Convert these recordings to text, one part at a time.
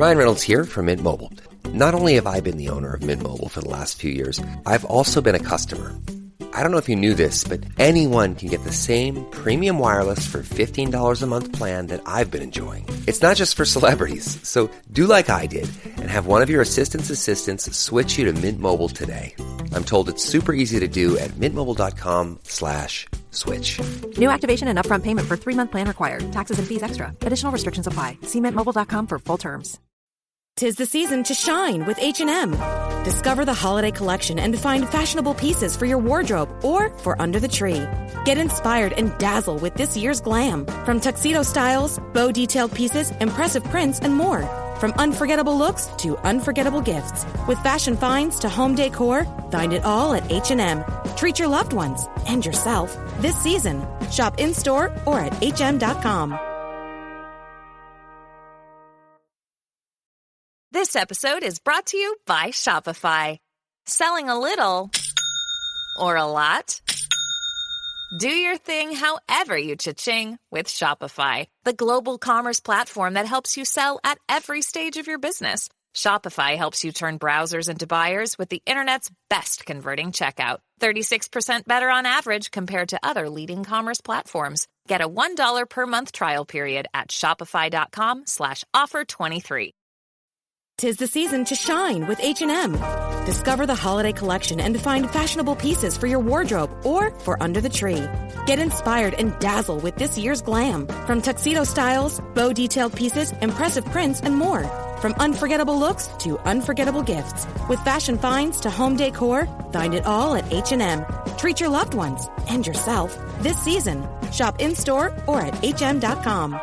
Ryan Reynolds here from Mint Mobile. Not only have I been the owner of Mint Mobile for the last few years, I've also been a customer. I don't know if you knew this, but anyone can get the same premium wireless for $15 a month plan that I've been enjoying. It's not just for celebrities. So do like I did and have one of your assistants switch you to Mint Mobile today. I'm told it's super easy to do at mintmobile.com/switch. New activation and upfront payment for 3-month plan required. Taxes and fees extra. Additional restrictions apply. See mintmobile.com for full terms. 'Tis the season to shine with H&M. Discover the holiday collection and find fashionable pieces for your wardrobe or for under the tree. Get inspired and dazzle with this year's glam. From tuxedo styles, bow detailed pieces, impressive prints, and more. From unforgettable looks to unforgettable gifts. With fashion finds to home decor, find it all at H&M. Treat your loved ones and yourself this season. Shop in-store or at hm.com. This episode is brought to you by Shopify. Selling a little or a lot? Do your thing however you cha-ching with Shopify, the global commerce platform that helps you sell at every stage of your business. Shopify helps you turn browsers into buyers with the internet's best converting checkout. 36% better on average compared to other leading commerce platforms. Get a $1 per month trial period at shopify.com/offer23. 'Tis the season to shine with H&M. Discover the holiday collection and find fashionable pieces for your wardrobe or for under the tree. Get inspired and dazzle with this year's glam. From tuxedo styles, bow detailed pieces, impressive prints, and more. From unforgettable looks to unforgettable gifts. With fashion finds to home decor, find it all at H&M. Treat your loved ones and yourself this season. Shop in-store or at hm.com.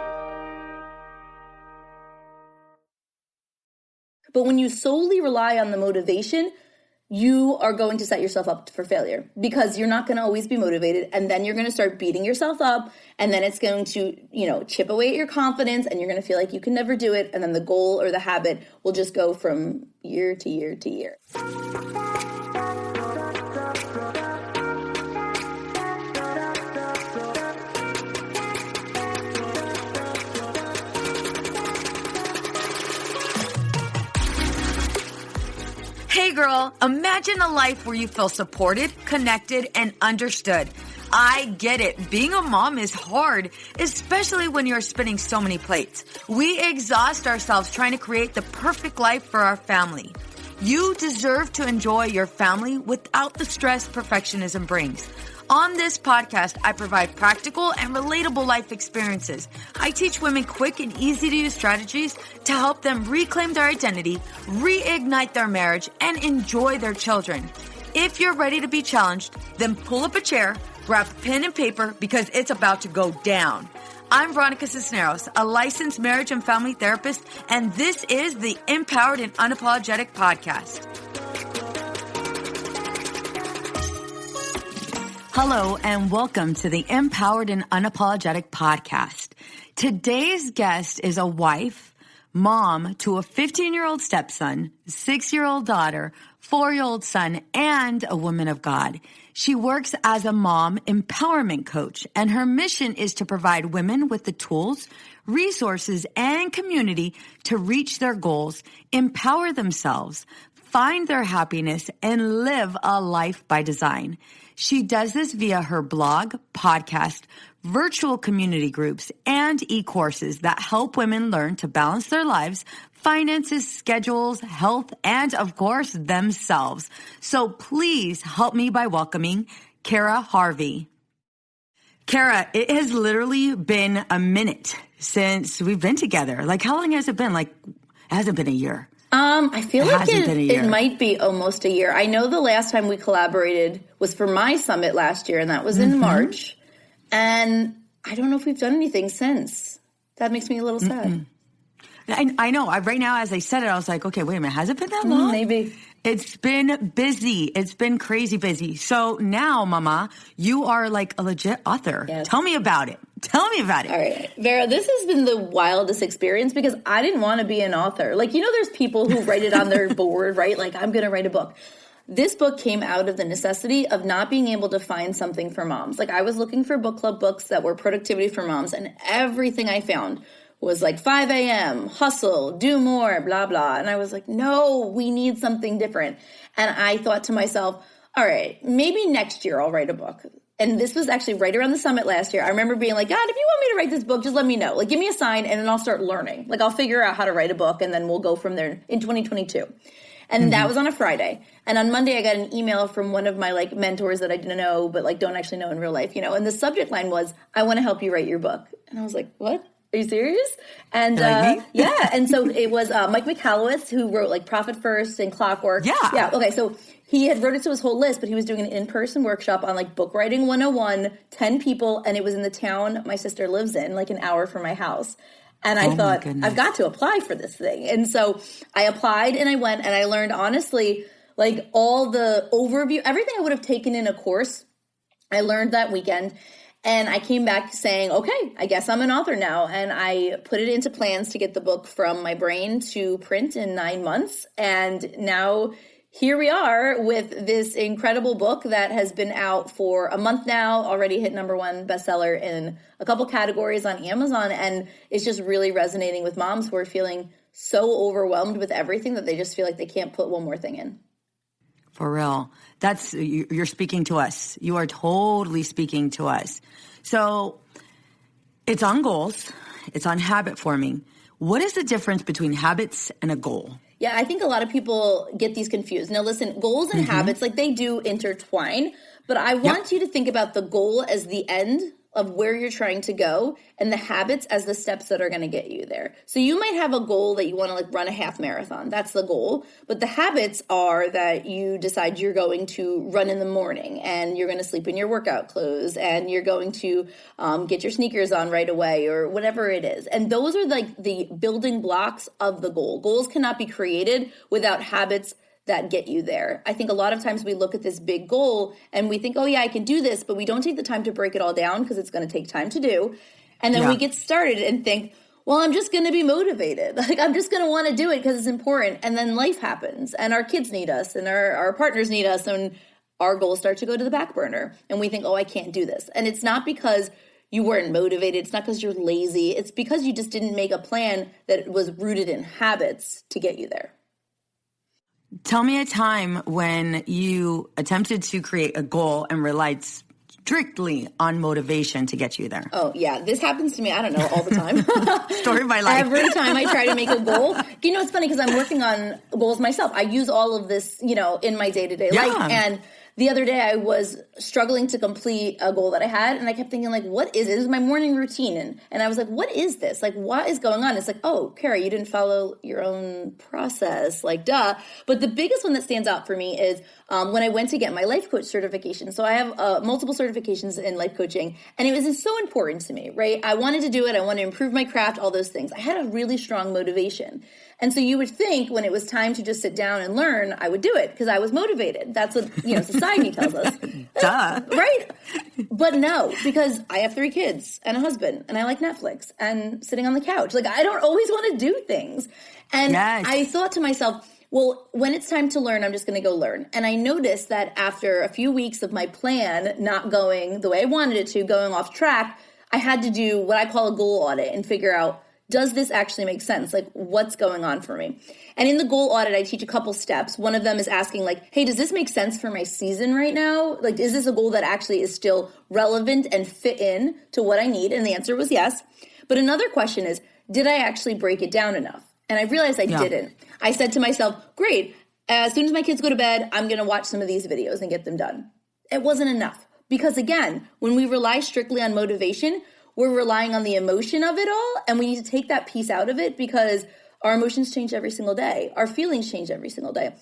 But when you solely rely on the motivation, you are going to set yourself up for failure because you're not going to always be motivated. And then you're going to start beating yourself up. And then it's going to, chip away at your confidence and you're going to feel like you can never do it. And then the goal or the habit will just go from year to year to year. Hey girl, imagine a life where you feel supported, connected, and understood. I get it. Being a mom is hard, especially when you're spinning so many plates. We exhaust ourselves trying to create the perfect life for our family. You deserve to enjoy your family without the stress perfectionism brings. On this podcast, I provide practical and relatable life experiences. I teach women quick and easy to use strategies to help them reclaim their identity, reignite their marriage, and enjoy their children. If you're ready to be challenged, then pull up a chair, grab pen and paper because it's about to go down. I'm Veronica Cisneros, a licensed marriage and family therapist, and this is the Empowered and Unapologetic Podcast. Hello, and welcome to the Empowered and Unapologetic Podcast. Today's guest is a wife, mom to a 15-year-old stepson, 6-year-old daughter, 4-year-old son, and a woman of God. She works as a mom empowerment coach, and her mission is to provide women with the tools, resources, and community to reach their goals, empower themselves, find their happiness, and live a life by design. She does this via her blog, podcast, virtual community groups, and e-courses that help women learn to balance their lives, finances, schedules, health, and of course, themselves. So please help me by welcoming Cara Harvey. Cara, it has literally been a minute since we've been together. Like, how long has it been? Like, it hasn't been a year. I feel like it might be almost a year. I know the last time we collaborated was for my summit last year, and that was in March. And I don't know if we've done anything since. That makes me a little sad. I know. Right now, as I said it, I was like, okay, wait a minute. Has it been that long? Maybe. It's been busy. It's been crazy busy. So now, Mama, you are like a legit author. Yes. Tell me about it. Tell me about it. All right. Vera, this has been the wildest experience because I didn't want to be an author. Like, there's people who write it on their board, right? Like, I'm going to write a book. This book came out of the necessity of not being able to find something for moms. Like, I was looking for book club books that were productivity for moms, and everything I found was like 5 a.m., hustle, do more, blah, blah. And I was like, no, we need something different. And I thought to myself, all right, maybe next year I'll write a book. And this was actually right around the summit last year. I remember being like, God, if you want me to write this book, just let me know. Like, give me a sign and then I'll start learning. Like, I'll figure out how to write a book and then we'll go from there in 2022. And that was on a Friday. And on Monday, I got an email from one of my like mentors that I didn't know, but like don't actually know in real life, you know. And the subject line was, I want to help you write your book. And I was like, what? Are you serious? And yeah. And so it was Mike Michalowicz who wrote like Profit First and Clockwork. Yeah. Okay. So he had wrote it to his whole list, but he was doing an in-person workshop on like book writing 101, 10 people. And it was in the town my sister lives in, like an hour from my house. And I thought, I've got to apply for this thing. And so I applied and I went and I learned honestly, like all the overview, everything I would have taken in a course, I learned that weekend. And I came back saying, okay, I guess I'm an author now. And I put it into plans to get the book from my brain to print in 9 months. And now here we are with this incredible book that has been out for a month now, already hit #1 bestseller in a couple categories on Amazon. And it's just really resonating with moms who are feeling so overwhelmed with everything that they just feel like they can't put one more thing in. For real. You're speaking to us. You are totally speaking to us. So it's on goals. It's on habit forming. What is the difference between habits and a goal? Yeah, I think a lot of people get these confused. Now, listen, goals and habits, like they do intertwine, but I want you to think about the goal as the end of where you're trying to go and the habits as the steps that are going to get you there. So you might have a goal that you want to like run a half marathon. That's the goal. But the habits are that you decide you're going to run in the morning and you're going to sleep in your workout clothes and you're going to get your sneakers on right away or whatever it is. And those are like the building blocks of the goal. Goals cannot be created without habits that get you there. I think a lot of times we look at this big goal and we think, oh yeah, I can do this, but we don't take the time to break it all down because it's going to take time to do. And then we get started and think, well, I'm just going to be motivated. Like I'm just going to want to do it because it's important. And then life happens and our kids need us and our partners need us and our goals start to go to the back burner. And we think, oh, I can't do this. And it's not because you weren't motivated. It's not because you're lazy. It's because you just didn't make a plan that was rooted in habits to get you there. Tell me a time when you attempted to create a goal and relied strictly on motivation to get you there. Oh, yeah. This happens to me, I don't know, all the time. Story of my life. Every time I try to make a goal. You know, it's funny because I'm working on goals myself. I use all of this, you know, in my day-to-day life. And the other day I was struggling to complete a goal that I had and I kept thinking like, what is it? It was my morning routine. And I was like, what is this? Like, what is going on? It's like, oh, Cara, you didn't follow your own process. Like, duh. But the biggest one that stands out for me is when I went to get my life coach certification. So I have multiple certifications in life coaching and it was so important to me, right? I wanted to do it. I wanted to improve my craft, all those things. I had a really strong motivation. And so you would think when it was time to just sit down and learn, I would do it because I was motivated. That's what, you know, society tells us. Duh. Right? But no, because I have 3 kids and a husband and I like Netflix and sitting on the couch. Like I don't always want to do things. And I thought to myself, well, when it's time to learn, I'm just going to go learn. And I noticed that after a few weeks of my plan not going the way I wanted it to, going off track, I had to do what I call a goal audit and figure out, does this actually make sense? Like, what's going on for me? And in the goal audit, I teach a couple steps. One of them is asking like, hey, does this make sense for my season right now? Like, is this a goal that actually is still relevant and fit in to what I need? And the answer was yes. But another question is, did I actually break it down enough? And I realized I didn't. I said to myself, great, as soon as my kids go to bed, I'm going to watch some of these videos and get them done. It wasn't enough. Because again, when we rely strictly on motivation, we're relying on the emotion of it all, and we need to take that piece out of it because our emotions change every single day. Our feelings change every single day.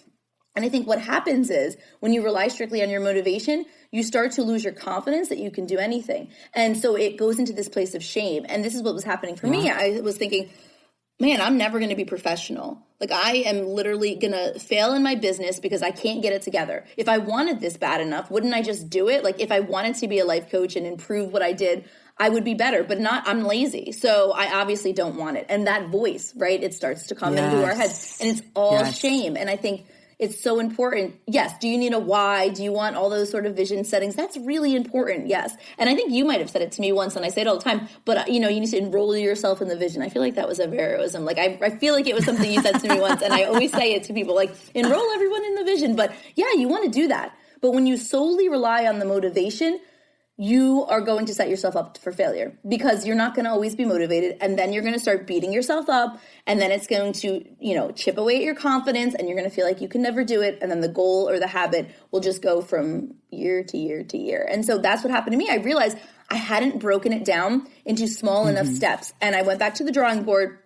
And I think what happens is when you rely strictly on your motivation, you start to lose your confidence that you can do anything. And so it goes into this place of shame. And this is what was happening for me. I was thinking, man, I'm never going to be professional. Like I am literally going to fail in my business because I can't get it together. If I wanted this bad enough, wouldn't I just do it? Like if I wanted to be a life coach and improve what I did, I would be better, but I'm lazy. So I obviously don't want it. And that voice, right, it starts to come into our heads and it's all shame. And I think it's so important. Yes. Do you need a why? Do you want all those sort of vision settings? That's really important. Yes. And I think you might have said it to me once, and I say it all the time, but you need to enroll yourself in the vision. I feel like that was a Veroism. Like I feel like it was something you said to me once, and I always say it to people, like, enroll everyone in the vision. But yeah, you want to do that. But when you solely rely on the motivation, you are going to set yourself up for failure, because you're not going to always be motivated. And then you're going to start beating yourself up. And then it's going to, chip away at your confidence, and you're going to feel like you can never do it. And then the goal or the habit will just go from year to year to year. And so that's what happened to me. I realized I hadn't broken it down into small enough steps. And I went back to the drawing board,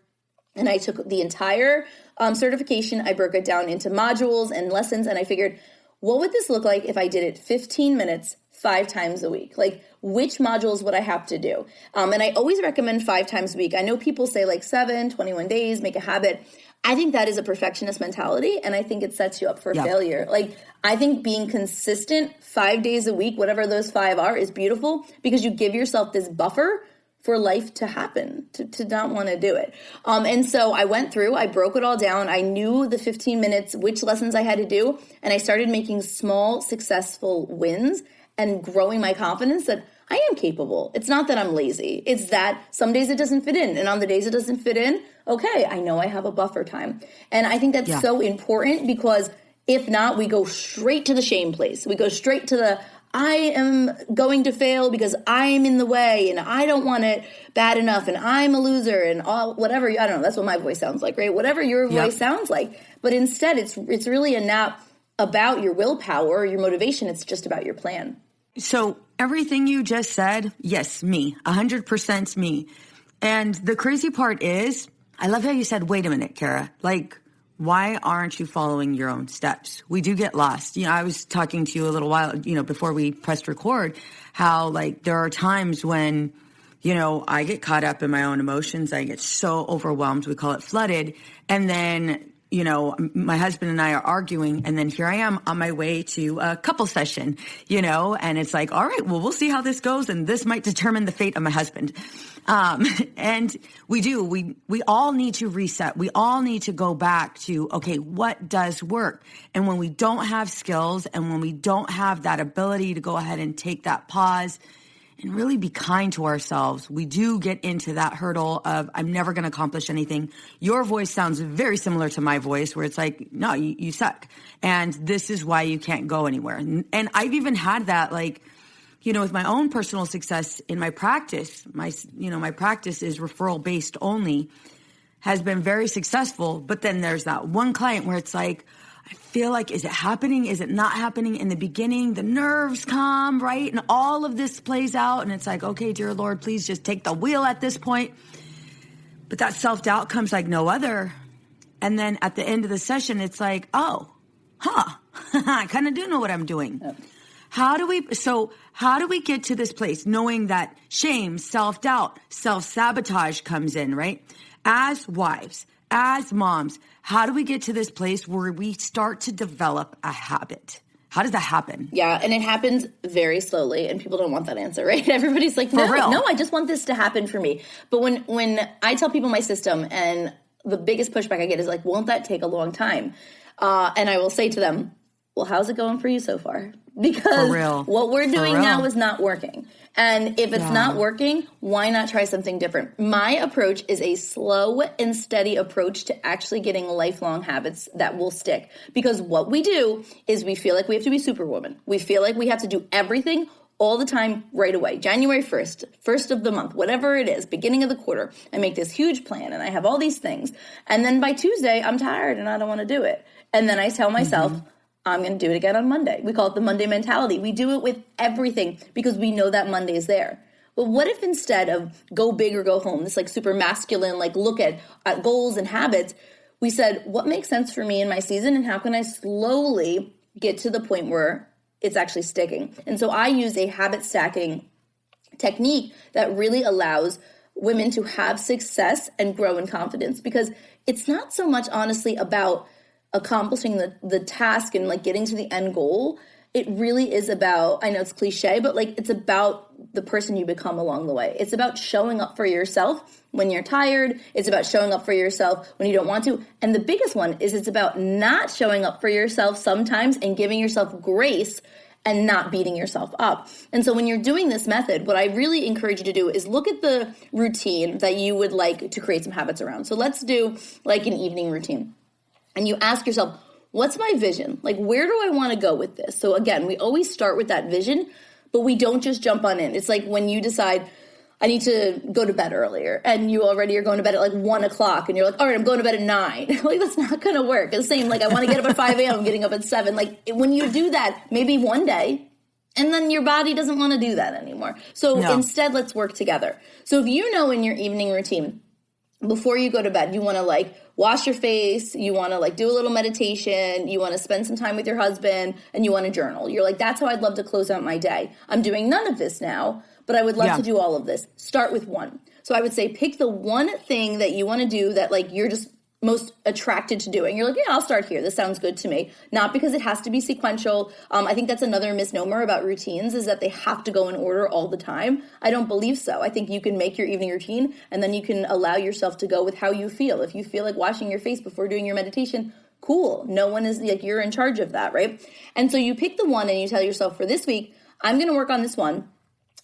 and I took the entire certification. I broke it down into modules and lessons. And I figured, what would this look like if I did it 15 minutes, 5 times a week? Like, which modules would I have to do? And I always recommend 5 times a week. I know people say like 7, 21 days, make a habit. I think that is a perfectionist mentality, and I think it sets you up for failure. Like, I think being consistent 5 days a week, whatever those 5 are, is beautiful, because you give yourself this buffer for life to happen, to not want to do it. And so I went through, I broke it all down. I knew the 15 minutes, which lessons I had to do, and I started making small, successful wins and growing my confidence that I am capable. It's not that I'm lazy. It's that some days it doesn't fit in. And on the days it doesn't fit in, okay, I know I have a buffer time. And I think that's so important, because if not, we go straight to the shame place. We go straight to the, I am going to fail because I'm in the way and I don't want it bad enough and I'm a loser and all whatever. I don't know. That's what my voice sounds like, right? Whatever your voice sounds like. But instead, it's really not about your willpower or your motivation. It's just about your plan. So everything you just said, yes, me, 100% me. And the crazy part is, I love how you said, wait a minute, Cara, like, why aren't you following your own steps? We do get lost. I was talking to you a little while, before we pressed record, how like there are times when, I get caught up in my own emotions. I get so overwhelmed. We call it flooded. And then, my husband and I are arguing, and then here I am on my way to a couple session, and it's like, all right, well, we'll see how this goes. And this might determine the fate of my husband. And we all need to reset. We all need to go back to, okay, what does work? And when we don't have skills, and when we don't have that ability to go ahead and take that pause and really be kind to ourselves, we do get into that hurdle of, I'm never going to accomplish anything. Your voice sounds very similar to my voice, where it's like, no, you suck. And this is why you can't go anywhere. And I've even had that, like, with my own personal success in my practice. My practice is referral based only, has been very successful. But then there's that one client where it's like, I feel like, is it happening? Is it not happening? In the beginning, the nerves come, right? And all of this plays out. And it's like, okay, dear Lord, please just take the wheel at this point. But that self-doubt comes like no other. And then at the end of the session, it's like, I kind of do know what I'm doing. Oh. How do we get to this place knowing that shame, self-doubt, self-sabotage comes in, right? As wives, as moms, how do we get to this place where we start to develop a habit? How does that happen? Yeah, and it happens very slowly, and people don't want that answer, right? Everybody's like, no, I just want this to happen for me. But when I tell people my system, and the biggest pushback I get is like, won't that take a long time? And I will say to them, well, how's it going for you so far? Because what we're doing now is not working. And if it's not working, why not try something different? My approach is a slow and steady approach to actually getting lifelong habits that will stick. Because what we do is we feel like we have to be Superwoman. We feel like we have to do everything all the time right away. January 1st, first of the month, whatever it is, beginning of the quarter, I make this huge plan and I have all these things. And then by Tuesday, I'm tired and I don't want to do it. And then I tell myself, I'm going to do it again on Monday. We call it the Monday mentality. We do it with everything because we know that Monday is there. But what if instead of go big or go home, this like super masculine, like look at goals and habits, we said, what makes sense for me in my season and how can I slowly get to the point where it's actually sticking? And so I use a habit stacking technique that really allows women to have success and grow in confidence, because it's not so much honestly about accomplishing the task and like getting to the end goal. It really is about, I know it's cliche, but like it's about the person you become along the way. It's about showing up for yourself when you're tired. It's about showing up for yourself when you don't want to. And the biggest one is it's about not showing up for yourself sometimes and giving yourself grace and not beating yourself up. And so when you're doing this method, what I really encourage you to do is look at the routine that you would like to create some habits around. So let's do like an evening routine. And you ask yourself, what's my vision? Like, where do I want to go with this? So again, we always start with that vision, but we don't just jump on in. It's like when you decide, I need to go to bed earlier, and you already are going to bed at like 1 o'clock, and you're like, all right, I'm going to bed at 9. Like, that's not going to work. It's the same, like, I want to get up at 5 a.m., I'm getting up at 7. Like, when you do that, maybe one day, and then your body doesn't want to do that anymore. So instead, let's work together. So if you know in your evening routine, before you go to bed, you want to like wash your face, you want to like do a little meditation, you want to spend some time with your husband, and you want to journal. You're like, that's how I'd love to close out my day. I'm doing none of this now, but I would love to do all of this. Start with one. So I would say pick the one thing that you want to do that like you're just most attracted to doing. You're like, yeah, I'll start here. This sounds good to me. Not because it has to be sequential. I think that's another misnomer about routines is that they have to go in order all the time. I don't believe so. I think you can make your evening routine and then you can allow yourself to go with how you feel. If you feel like washing your face before doing your meditation, cool. No one is like, you're in charge of that, right? And so you pick the one and you tell yourself for this week, I'm going to work on this one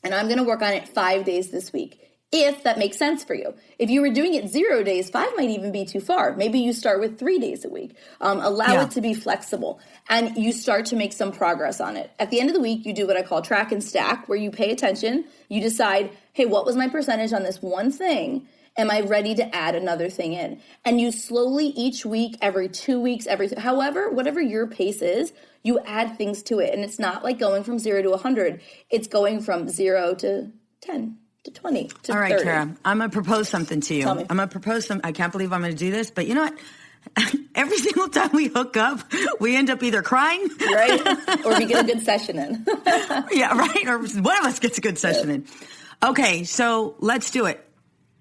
and I'm going to work on it 5 days this week. If that makes sense for you. If you were doing it 0 days, 5 might even be too far. Maybe you start with 3 days a week. Allow it to be flexible and you start to make some progress on it. At the end of the week, you do what I call track and stack, where you pay attention. You decide, hey, what was my percentage on this one thing? Am I ready to add another thing in? And you slowly each week, every 2 weeks, however, whatever your pace is, you add things to it. And it's not like going from 0 to 100. It's going from 0 to 10. To 20, to all right, 30. Cara, I'm going to propose something to you. Tell me. I'm going to propose I can't believe I'm going to do this, but you know what? Every single time we hook up, we end up either crying. Right? Or we get a good session in. Yeah, right? Or one of us gets a good session in. Okay, so let's do it.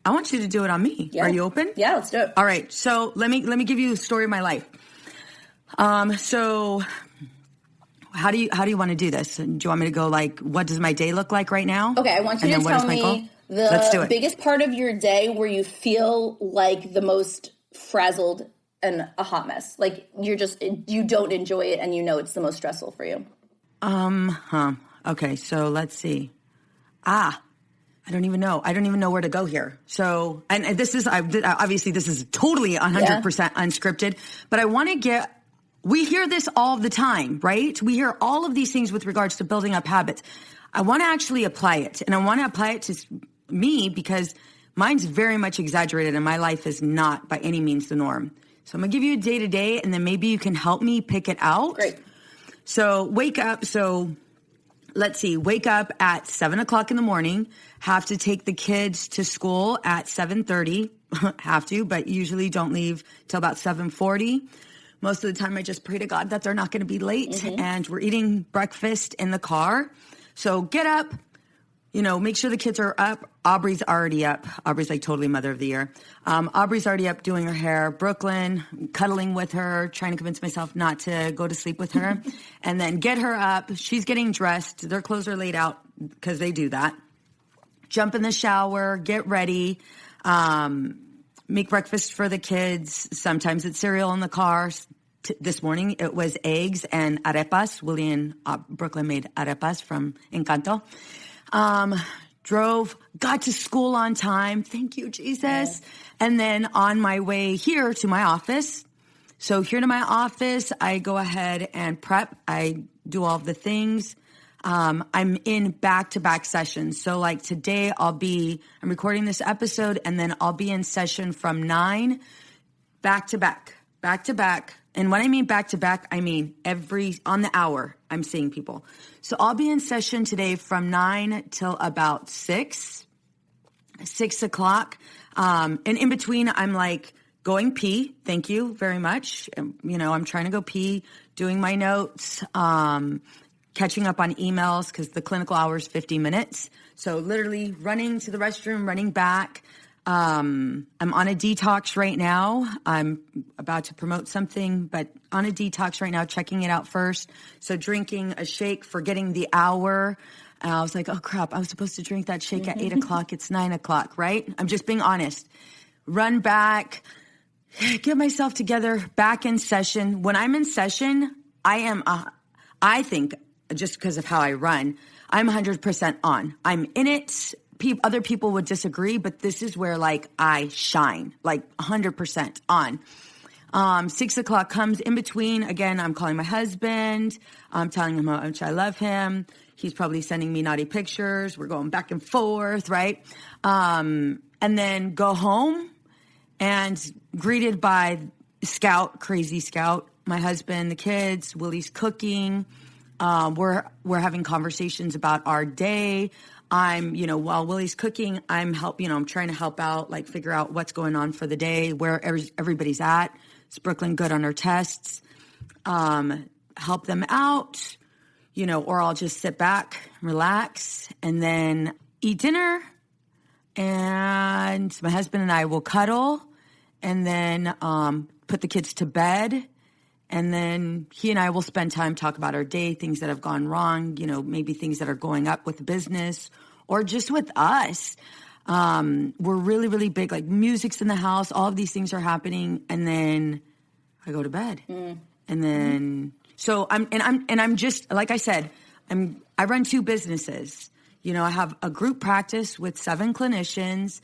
I want you to do it on me. Yeah. Are you open? Yeah, let's do it. All right, so let me give you a story of my life. So how do you want to do this? Do you want me to go like, what does my day look like right now? Okay, I want you to tell me the biggest part of your day where you feel like the most frazzled and a hot mess. Like you don't enjoy it and you know it's the most stressful for you. Okay, so let's see. I don't even know. I don't even know where to go here. So, and this is, obviously this is totally 100% unscripted, but I want to we hear this all the time, right? We hear all of these things with regards to building up habits. I want to actually apply it, and I want to apply it to me because mine's very much exaggerated and my life is not by any means the norm. So I'm going to give you a day-to-day, and then maybe you can help me pick it out. Great. So wake up. So let's see, wake up at 7 o'clock in the morning, have to take the kids to school at 7:30, have to, but usually don't leave till about 7:40. Most of the time I just pray to God that they're not going to be late and we're eating breakfast in the car. So get up, make sure the kids are up. Aubrey's already up. Aubrey's like totally mother of the year. Aubrey's already up doing her hair. Brooklyn, cuddling with her, trying to convince myself not to go to sleep with her. And then get her up. She's getting dressed. Their clothes are laid out because they do that. Jump in the shower, get ready, make breakfast for the kids. Sometimes it's cereal in the car. This morning it was eggs and arepas. Willie and Brooklyn made arepas from Encanto. Got to school on time. Thank you, Jesus. Yes. And then on my way here to my office. So here to my office, I go ahead and prep. I do all of the things. I'm in back-to-back sessions. So like today I'm recording this episode and then I'll be in session from 9 back-to-back. And when I mean back-to-back, I mean on the hour I'm seeing people. So I'll be in session today from 9 till about 6 o'clock. And in between I'm like going pee. Thank you very much. I'm trying to go pee, doing my notes, catching up on emails because the clinical hour is 50 minutes. So literally running to the restroom, running back. I'm on a detox right now. I'm about to promote something, but on a detox right now, checking it out first. So drinking a shake, forgetting the hour, And I was like, oh crap, I was supposed to drink that shake at 8 o'clock. It's 9 o'clock, right? I'm just being honest. Run back, get myself together, back in session. When I'm in session, I think, just because of how I run, I'm 100% on. I'm in it. Other people would disagree, but this is where like I shine, like 100% on. 6 o'clock comes in between. Again, I'm calling my husband. I'm telling him how much I love him. He's probably sending me naughty pictures. We're going back and forth, right? And then go home and greeted by Scout, crazy Scout, my husband, the kids, Willie's cooking. We're having conversations about our day. While Willie's cooking, I'm trying to help out, like figure out what's going on for the day, where everybody's at. Is Brooklyn good on her tests? Help them out, or I'll just sit back, relax, and then eat dinner. And my husband and I will cuddle, and then put the kids to bed. And then he and I will spend time talk about our day, things that have gone wrong, maybe things that are going up with the business or just with us. We're really, really big, like music's in the house. All of these things are happening. And then I go to bed. And then, so I'm just, like I said, I run 2 businesses. I have a group practice with 7 clinicians.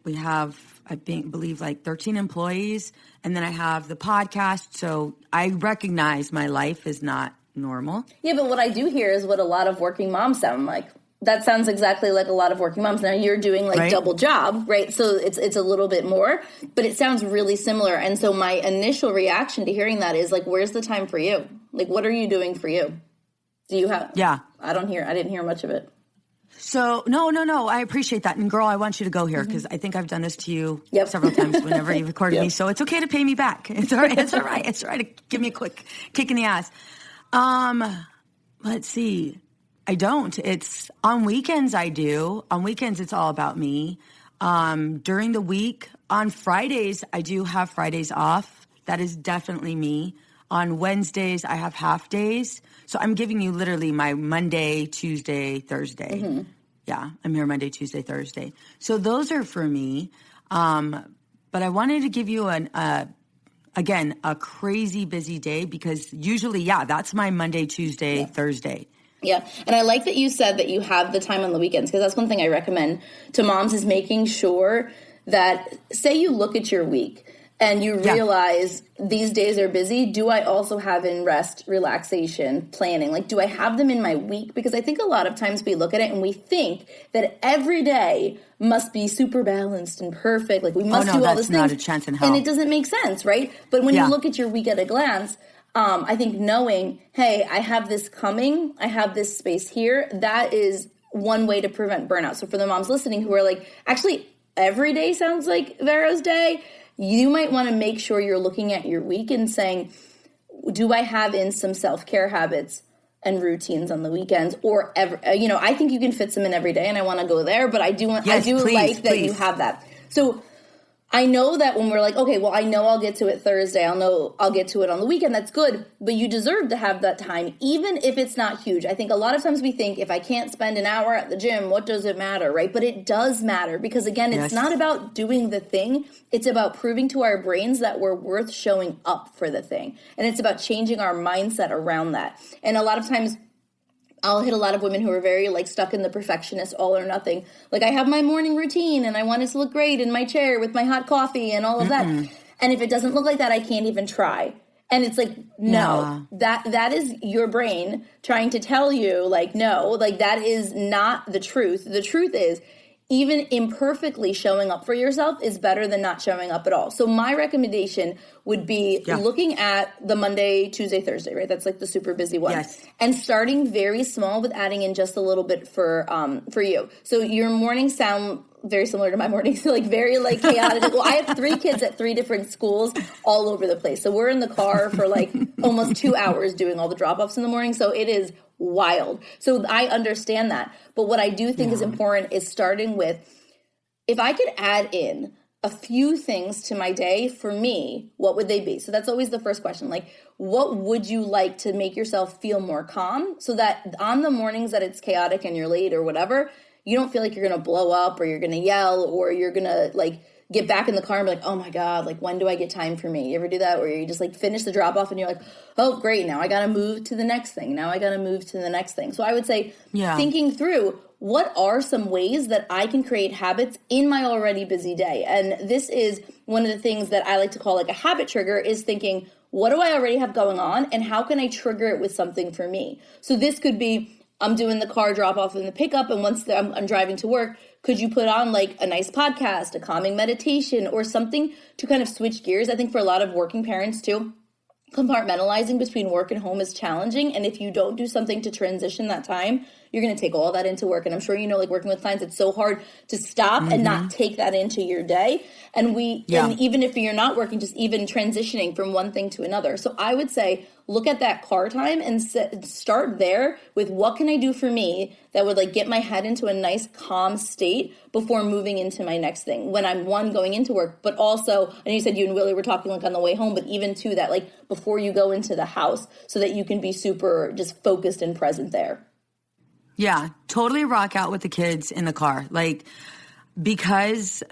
We have, I believe, like 13 employees. And then I have the podcast. So I recognize my life is not normal. Yeah, but what I do hear is what a lot of working moms sound like. That sounds exactly like a lot of working moms. Now you're doing like double job, right? So it's a little bit more, but it sounds really similar. And so my initial reaction to hearing that is like, where's the time for you? Like, what are you doing for you? Do you have? Yeah. I didn't hear much of it. So, no. I appreciate that. And girl, I want you to go here because I think I've done this to you several times whenever you've recorded me. So it's okay to pay me back. It's all right. It's all right. It's all right to give me a quick kick in the ass. Let's see. I don't. It's on weekends I do. On weekends, it's all about me. During the week, on Fridays, I do have Fridays off. That is definitely me. On Wednesdays, I have half days. So I'm giving you literally my Monday, Tuesday, Thursday. Yeah, I'm here Monday, Tuesday, Thursday. So those are for me. But I wanted to give you a crazy busy day because usually, that's my Monday, Tuesday, Thursday. Yeah, and I like that you said that you have the time on the weekends because that's one thing I recommend to moms is making sure that, say you look at your week and you realize these days are busy, do I also have in rest, relaxation, planning? Like, do I have them in my week? Because I think a lot of times we look at it and we think that every day must be super balanced and perfect. Like, we must do all this things. Not a chance in hell. And it doesn't make sense, right? But when you look at your week at a glance, I think knowing, hey, I have this coming, I have this space here, that is one way to prevent burnout. So for the moms listening who are like, actually, every day sounds like Vera's day, you might want to make sure you're looking at your week and saying, do I have in some self-care habits and routines on the weekends or I think you can fit some in every day and I want to go there, but I do like that you have that. So I know that when we're like, okay, well, I know I'll get to it Thursday. I'll get to it on the weekend. That's good. But you deserve to have that time, even if it's not huge. I think a lot of times we think if I can't spend an hour at the gym, what does it matter, right? But it does matter because, again, it's not about doing the thing. It's about proving to our brains that we're worth showing up for the thing. And it's about changing our mindset around that. And a lot of times I'll hit a lot of women who are very like stuck in the perfectionist all or nothing. Like I have my morning routine and I want it to look great in my chair with my hot coffee and all of that. And if it doesn't look like that, I can't even try. And it's like, no, that is your brain trying to tell you like, no, like that is not the truth. The truth is even imperfectly showing up for yourself is better than not showing up at all. So my recommendation would be looking at the Monday, Tuesday, Thursday, right? That's like the super busy one. Yes. And starting very small with adding in just a little bit for you. So your mornings sound very similar to my mornings, like very like chaotic. Well, I have 3 kids at 3 different schools all over the place. So we're in the car for like almost 2 hours doing all the drop-offs in the morning. So it is wild. So I understand that. But what I do think is important is starting with, if I could add in a few things to my day for me, what would they be? So that's always the first question. Like, what would you like to make yourself feel more calm so that on the mornings that it's chaotic and you're late or whatever, you don't feel like you're going to blow up or you're going to yell or you're going to like get back in the car and be like, oh my God, like when do I get time for me? You ever do that where you just like finish the drop off and you're like, oh great, now I got to move to the next thing. Now I got to move to the next thing. So I would say thinking through, what are some ways that I can create habits in my already busy day? And this is one of the things that I like to call like a habit trigger, is thinking, what do I already have going on and how can I trigger it with something for me? So this could be, I'm doing the car drop off and the pickup, and once I'm driving to work, could you put on like a nice podcast, a calming meditation, or something to kind of switch gears? I think for a lot of working parents too, compartmentalizing between work and home is challenging. And if you don't do something to transition that time, you're going to take all that into work. And I'm sure, you know, like working with clients, it's so hard to stop and not take that into your day. And and even if you're not working, just even transitioning from one thing to another. So I would say, look at that car time and start there with what can I do for me that would like get my head into a nice calm state before moving into my next thing when I'm going into work, but also, I know you said you and Willie were talking like on the way home, but even to that, like before you go into the house so that you can be super just focused and present there. Yeah, totally rock out with the kids in the car. Like, because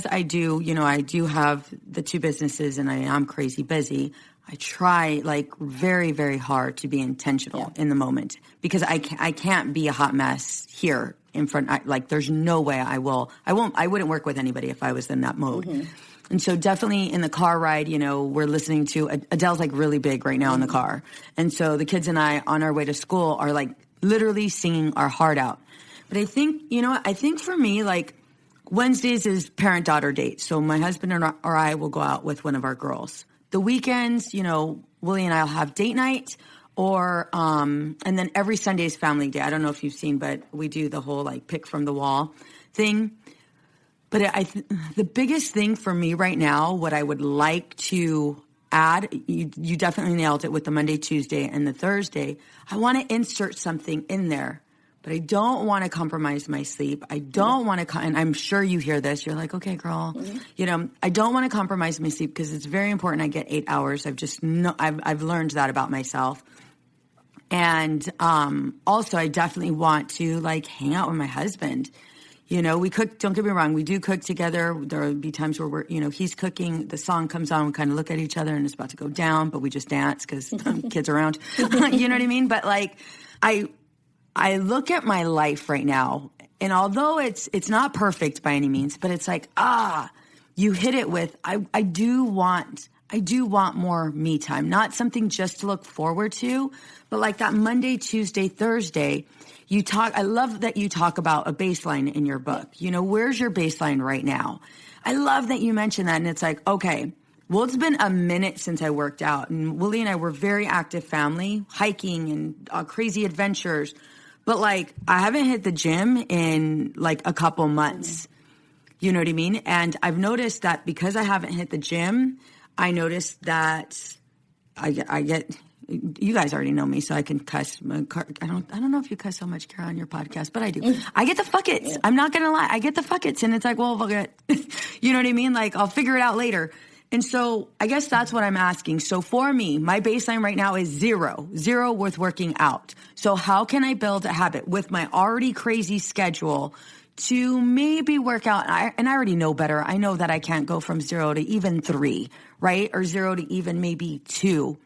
I do, you know, I do have the two businesses and I am crazy busy. I try like very, very hard to be intentional in the moment because I can't be a hot mess here in front. Like there's no way I wouldn't work with anybody if I was in that mode. Mm-hmm. And so definitely in the car ride, you know, we're listening to Adele's like really big right now in the car. And so the kids and I on our way to school are like literally singing our heart out. But I think, you know, I think for me, like Wednesdays is parent-daughter date. So my husband or I will go out with one of our girls. The weekends, you know, Willie and I will have date night or, and then every Sunday is family day. I don't know if you've seen, but we do the whole like pick from the wall thing. But the biggest thing for me right now, what I would like to add, you definitely nailed it with the Monday, Tuesday, and the Thursday. I want to insert something in there, but I don't want to compromise my sleep. I don't want to, and I'm sure you hear this. You're like, okay, girl, you know, I don't want to compromise my sleep because it's very important. I get 8 hours. I've learned that about myself. And also, I definitely want to like hang out with my husband. You know, we cook, don't get me wrong, we do cook together. There will be times where we're, you know, he's cooking, the song comes on, we kind of look at each other and it's about to go down, but we just dance because kids are around. You know what I mean? But like, I look at my life right now, and although it's not perfect by any means, but it's like, you hit it with, I do want more me time, not something just to look forward to, but like that Monday, Tuesday, Thursday, I love that you talk about a baseline in your book. You know, where's your baseline right now? I love that you mentioned that. And it's like, okay, well, it's been a minute since I worked out. And Willie and I were very active family, hiking and crazy adventures. But like, I haven't hit the gym in like a couple months. You know what I mean? And I've noticed that because I haven't hit the gym, I noticed that I get, you guys already know me, so I can cuss. I don't know if you cuss so much, Cara, on your podcast, but I do. I get the fuck it's. Yeah. I'm not going to lie. I get the fuck it's. And it's like, well, fuck it. You know what I mean? Like, I'll figure it out later. And so I guess that's what I'm asking. So for me, my baseline right now is zero with working out. So how can I build a habit with my already crazy schedule to maybe work out? And I already know better. I know that I can't go from 0 to even 3, right? Or 0 to even maybe 2.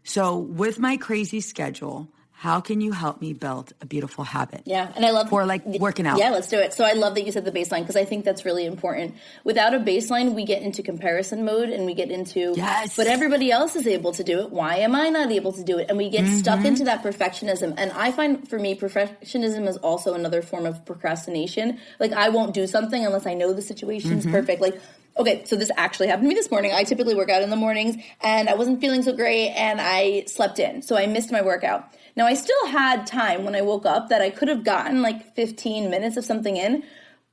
So with my crazy schedule, how can you help me build a beautiful habit? Yeah, and I love for like working out. Yeah, let's do it. So I love that you said the baseline because I think that's really important. Without a baseline, we get into comparison mode and we get into, but everybody else is able to do it. Why am I not able to do it? And we get stuck into that perfectionism. And I find for me, perfectionism is also another form of procrastination. Like I won't do something unless I know the situation's perfect. Like, okay, so this actually happened to me this morning. I typically work out in the mornings, and I wasn't feeling so great, and I slept in. So I missed my workout. Now, I still had time when I woke up that I could have gotten like 15 minutes of something in,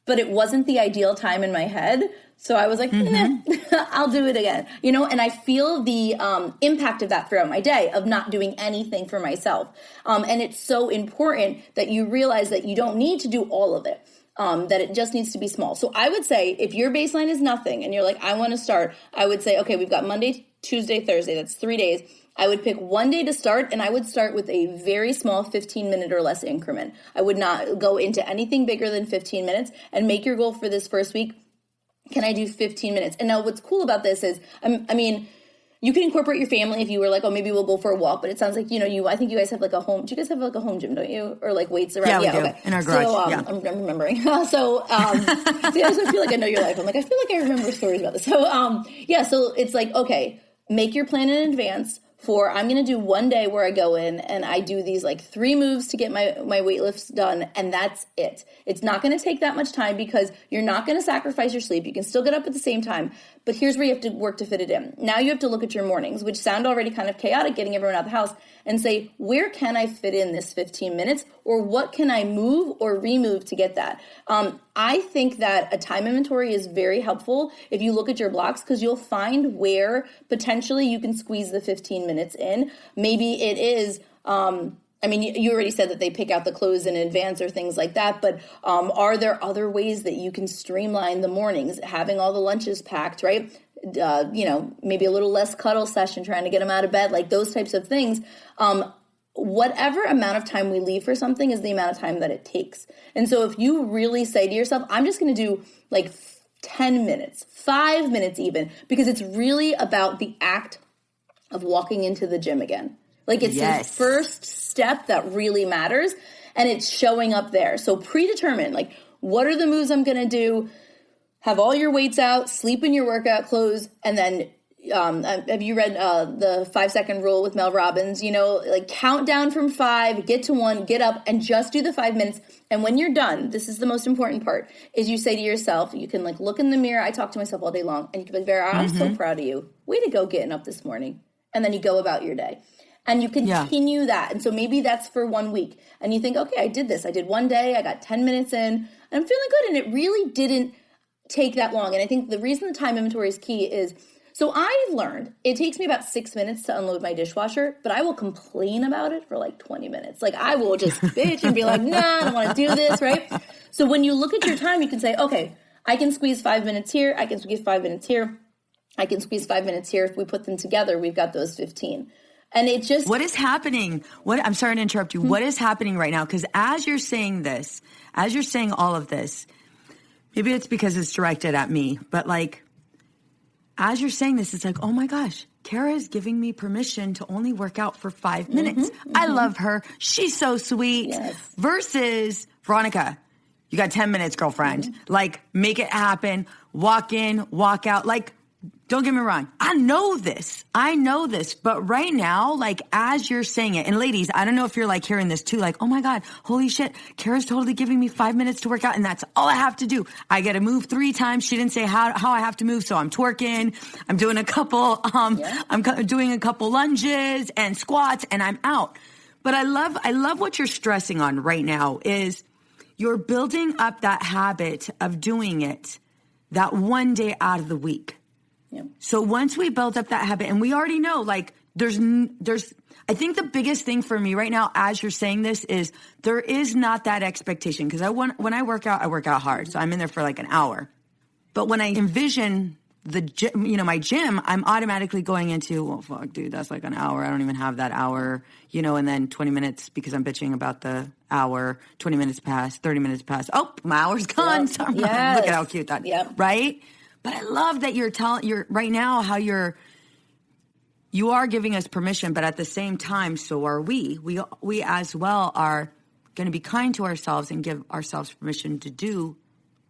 but it wasn't the ideal time in my head. So I was like, I'll do it again. You know, and I feel the impact of that throughout my day of not doing anything for myself. And it's so important that you realize that you don't need to do all of it. that it just needs to be small. So I would say if your baseline is nothing and you're like, I want to start, I would say, okay, we've got Monday, Tuesday, Thursday. That's 3 days. I would pick one day to start, and I would start with a very small 15-minute or less increment. I would not go into anything bigger than 15 minutes, and make your goal for this first week. Can I do 15 minutes? And now what's cool about this is, I mean, you can incorporate your family if you were like, oh, maybe we'll go for a walk. But it sounds like, I think you guys have like a home. Do you guys have like a home gym, don't you? Or like weights around? Yeah, we do. Okay. In our garage. So, yeah. I'm remembering. See, I just feel like I know your life. I'm like, I feel like I remember stories about this. So, so it's like, okay, make your plan in advance. I'm going to do one day where I go in and I do these like 3 moves to get my weight lifts done, and that's it. It's not going to take that much time because you're not going to sacrifice your sleep. You can still get up at the same time, but here's where you have to work to fit it in. Now you have to look at your mornings, which sound already kind of chaotic, getting everyone out of the house, and say, where can I fit in this 15 minutes, or what can I move or remove to get that? I think that a time inventory is very helpful if you look at your blocks, because you'll find where potentially you can squeeze the 15 minutes in. Maybe it is, you already said that they pick out the clothes in advance or things like that, but are there other ways that you can streamline the mornings, having all the lunches packed, right? Maybe a little less cuddle session, trying to get them out of bed, like those types of things. Whatever amount of time we leave for something is the amount of time that it takes. And so if you really say to yourself, I'm just going to do like 10 minutes, 5 minutes even, because it's really about the act of walking into the gym again. Like it's the first step that really matters, and it's showing up there. So predetermine, like, what are the moves I'm going to do? Have all your weights out, sleep in your workout clothes, and then have you read the 5-second rule with Mel Robbins? Like count down from 5, get to 1, get up, and just do the 5 minutes. And when you're done, this is the most important part, is you say to yourself, you can like look in the mirror. I talk to myself all day long, and you can be like, Vera, I'm so proud of you. Way to go getting up this morning. And then you go about your day. And you continue that. And so maybe that's for 1 week. And you think, okay, I did this. I did one day. I got 10 minutes in. And I'm feeling good. And it really didn't take that long. And I think the reason the time inventory is key is, so I've learned it takes me about 6 minutes to unload my dishwasher, but I will complain about it for like 20 minutes. Like I will just bitch and be like, nah, I don't want to do this, right? So when you look at your time, you can say, okay, I can squeeze 5 minutes here. I can squeeze 5 minutes here. I can squeeze 5 minutes here. If we put them together, we've got those 15. And it just... What is happening? I'm sorry to interrupt you. Mm-hmm. What is happening right now? Because as you're saying this, as you're saying all of this, maybe it's because it's directed at me, but like, as you're saying this, it's like, oh my gosh, Cara is giving me permission to only work out for 5 minutes. Mm-hmm. I love her. She's so sweet. Yes. Versus Veronica, you got 10 minutes, girlfriend. Mm-hmm. Like, make it happen. Walk in, walk out. Like, don't get me wrong. I know this. But right now, like, as you're saying it, and ladies, I don't know if you're like hearing this too, like, oh my God, holy shit, Cara's totally giving me 5 minutes to work out, and that's all I have to do. I got to move 3 times. She didn't say how I have to move, so I'm twerking. I'm doing a couple, I'm doing a couple lunges and squats, and I'm out. But I love what you're stressing on right now is you're building up that habit of doing it that one day out of the week. Yeah. So once we build up that habit, and we already know, like, there's, I think the biggest thing for me right now, as you're saying this, is there is not that expectation. Because when I work out hard. So I'm in there for like an hour. But when I envision the gym, my gym, I'm automatically going into, well, fuck, dude, that's like an hour. I don't even have that hour, and then 20 minutes because I'm bitching about the hour, 20 minutes pass, 30 minutes pass. Oh, my hour's gone. Yep. Sorry. Yes. Look at how cute that is, right? But I love that you're right now how you are giving us permission, but at the same time, so are we. We as well are going to be kind to ourselves and give ourselves permission to do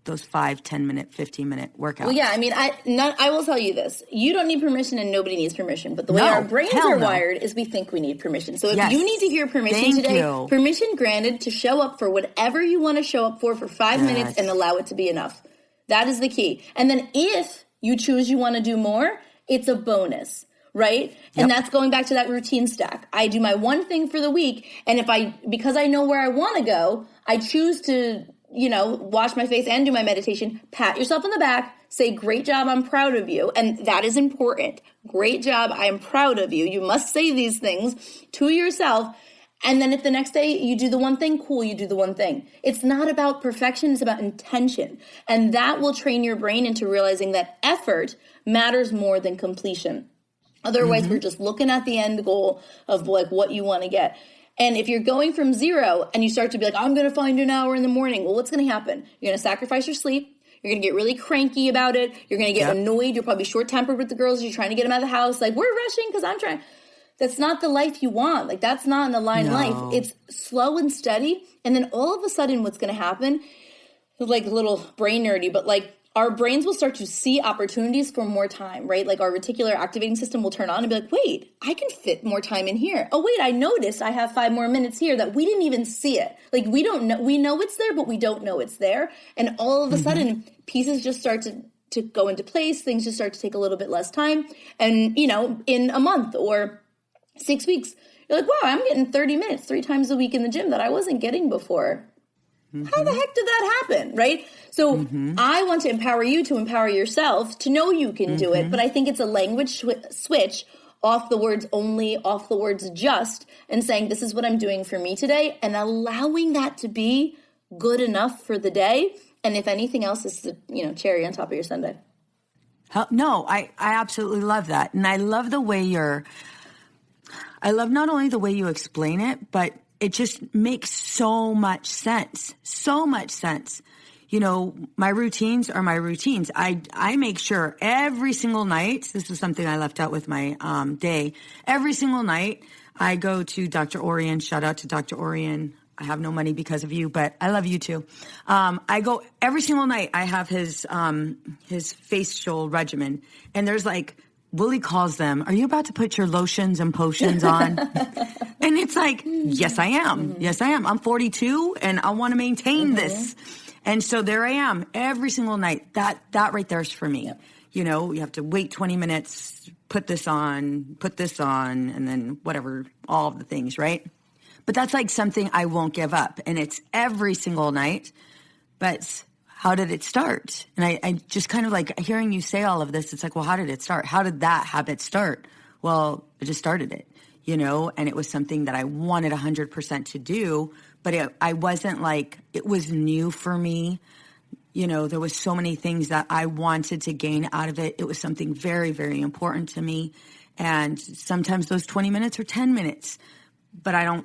those 5, 10 minute, 15 minute workouts. Well, yeah, I mean, I will tell you this. You don't need permission and nobody needs permission. But the way our brains are wired is we think we need permission. So if you need to hear permission today, permission granted to show up for whatever you want to show up for 5 minutes and allow it to be enough. That is the key. And then if you choose you want to do more, it's a bonus, right? Yep. And that's going back to that routine stack. I do my one thing for the week, and because I know where I want to go, I choose to, wash my face and do my meditation, pat yourself on the back, say, great job, I'm proud of you. And that is important. Great job, I am proud of you. You must say these things to yourself. And then if the next day you do the one thing, cool, you do the one thing. It's not about perfection, it's about intention. And that will train your brain into realizing that effort matters more than completion. Otherwise, we're just looking at the end goal of like what you want to get. And if you're going from 0 and you start to be like, I'm going to find an hour in the morning, well, what's going to happen? You're going to sacrifice your sleep. You're going to get really cranky about it. You're going to get annoyed. You're probably short-tempered with the girls. You're trying to get them out of the house. Like, we're rushing because I'm trying. That's not the life you want. Like, that's not an aligned life. It's slow and steady. And then all of a sudden what's going to happen, like a little brain nerdy, but like our brains will start to see opportunities for more time, right? Like our reticular activating system will turn on and be like, wait, I can fit more time in here. Oh, wait, I noticed I have 5 more minutes here that we didn't even see it. Like we don't know, we know it's there, but we don't know it's there. And all of a sudden pieces just start to go into place. Things just start to take a little bit less time. And, you know, in a month or 6 weeks, you're like, wow, I'm getting 30 minutes 3 times a week in the gym that I wasn't getting before. How the heck did that happen, right? So I want to empower you to empower yourself to know you can do it. But I think it's a language switch off the words only, off the words just, and saying this is what I'm doing for me today and allowing that to be good enough for the day. And if anything else is the, you know, cherry on top of your sundae. No, I absolutely love that. And I love the way I love not only the way you explain it, but it just makes so much sense. So much sense. You know, my routines are my routines. I make sure every single night, this was something I left out with my day, every single night I go to Dr. Orion. Shout out to Dr. Orion. I have no money because of you, but I love you too. I go every single night. I have his facial regimen, and there's like, Willie calls them, are you about to put your lotions and potions on? And it's like, yes, I am. Yes, I am. I'm 42 and I want to maintain this. And so there I am every single night. That right there is for me. Yep. You know, you have to wait 20 minutes, put this on, and then whatever, all of the things, right? But that's like something I won't give up. And it's every single night. But how did it start? And I just kind of like hearing you say all of this, it's like, well, how did it start? How did that habit start? Well, I just started it, you know, and it was something that I wanted 100% to do, but I wasn't like, it was new for me. You know, there was so many things that I wanted to gain out of it. It was something very, very important to me. And sometimes those 20 minutes or 10 minutes, but I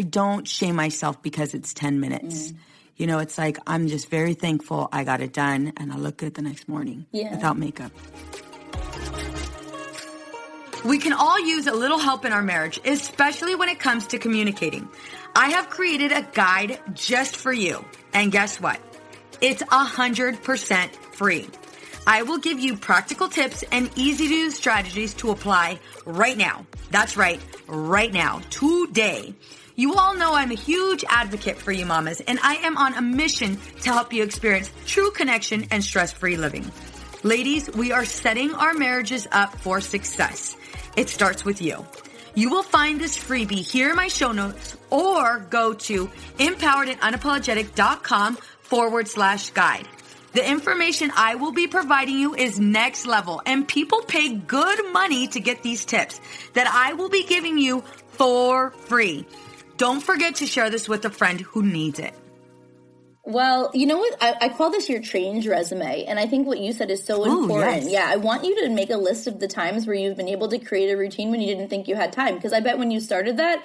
don't shame myself because it's 10 minutes. You know, it's like, I'm just very thankful I got it done and I look good the next morning without makeup. We can all use a little help in our marriage, especially when it comes to communicating. I have created a guide just for you. And guess what? It's 100% free. I will give you practical tips and easy-to-use strategies to apply right now. That's right, right now, today. You all know I'm a huge advocate for you mamas, and I am on a mission to help you experience true connection and stress-free living. Ladies, we are setting our marriages up for success. It starts with you. You will find this freebie here in my show notes or go to empoweredandunapologetic.com/guide. The information I will be providing you is next level, and people pay good money to get these tips that I will be giving you for free. Don't forget to share this with a friend who needs it. Well, you know what? I call this your change resume. And I think what you said is so important. Yes. Yeah, I want you to make a list of the times where you've been able to create a routine when you didn't think you had time. Because I bet when you started that,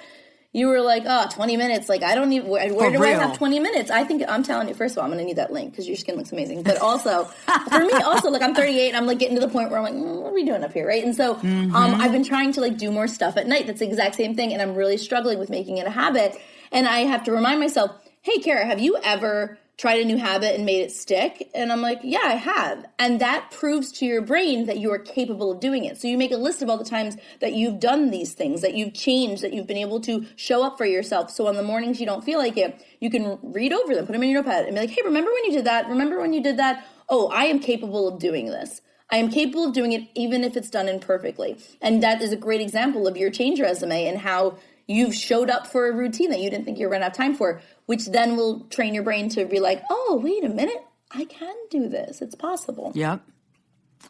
you were like, 20 minutes. Like, I don't need, where do I have 20 minutes? I think, I'm telling you, first of all, I'm going to need that link because your skin looks amazing. But also, for me, also, like, I'm 38 and I'm like getting to the point where I'm like, what are we doing up here, right? And so I've been trying to like do more stuff at night. That's the exact same thing. And I'm really struggling with making it a habit. And I have to remind myself, hey, Cara, have you ever tried a new habit and made it stick? And I'm like, yeah, I have. And that proves to your brain that you are capable of doing it. So you make a list of all the times that you've done these things, that you've changed, that you've been able to show up for yourself. So on the mornings you don't feel like it, you can read over them, put them in your notepad and be like, hey, remember when you did that? Remember when you did that? Oh, I am capable of doing this. I am capable of doing it even if it's done imperfectly. And that is a great example of your change resume and how you've showed up for a routine that you didn't think you were going to have time for, which then will train your brain to be like, oh, wait a minute, I can do this. It's possible. Yep.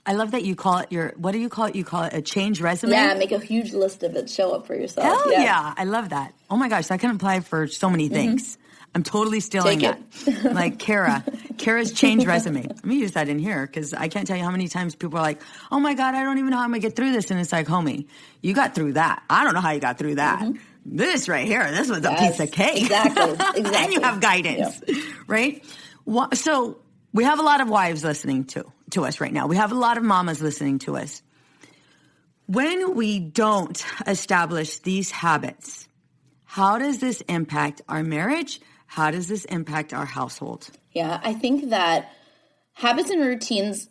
I love that you call it what do you call it? You call it a change resume? Yeah, make a huge list of it. Show up for yourself. Hell yeah. I love that. Oh my gosh, that can apply for so many things. I'm totally stealing that. Like Cara's change resume. Let me use that in here because I can't tell you how many times people are like, oh my God, I don't even know how I'm going to get through this. And it's like, homie, you got through that. I don't know how you got through that. This right here, this was a piece of cake. Exactly. And you have guidance, right? So we have a lot of wives listening to us right now. We have a lot of mamas listening to us. When we don't establish these habits, how does this impact our marriage? How does this impact our household? Yeah, I think that habits and routines,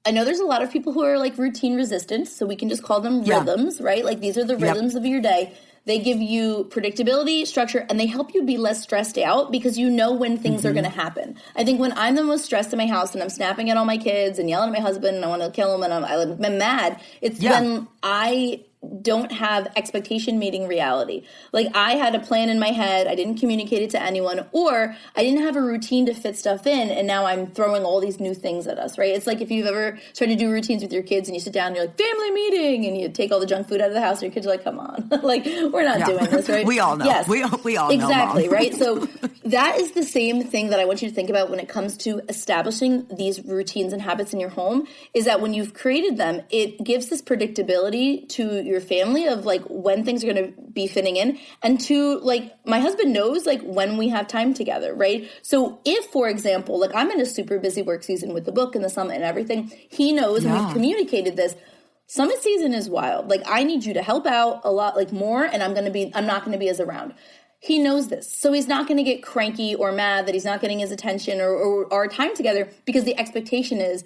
I know there's a lot of people who are like routine resistant, so we can just call them rhythms, right? Like these are the rhythms of your day. They give you predictability, structure, and they help you be less stressed out because you know when things are going to happen. I think when I'm the most stressed in my house and I'm snapping at all my kids and yelling at my husband and I want to kill him and I'm mad, it's when I don't have expectation meeting reality. Like I had a plan in my head, I didn't communicate it to anyone, or I didn't have a routine to fit stuff in, and now I'm throwing all these new things at us, right? It's like if you've ever tried to do routines with your kids and you sit down and you're like, family meeting, and you take all the junk food out of the house and your kids are like, come on, like we're not doing this, right? We all know. Yes. We all know. Exactly, right? So that is the same thing that I want you to think about when it comes to establishing these routines and habits in your home, is that when you've created them, it gives this predictability to your family of like when things are going to be fitting in, and to like my husband knows like when we have time together, right? So if, for example, like I'm in a super busy work season with the book and the summit and everything, he knows, and we've communicated this, summit season is wild. Like I need you to help out a lot, like more, and I'm not going to be as around. He knows this. So he's not going to get cranky or mad that he's not getting his attention or our time together, because the expectation is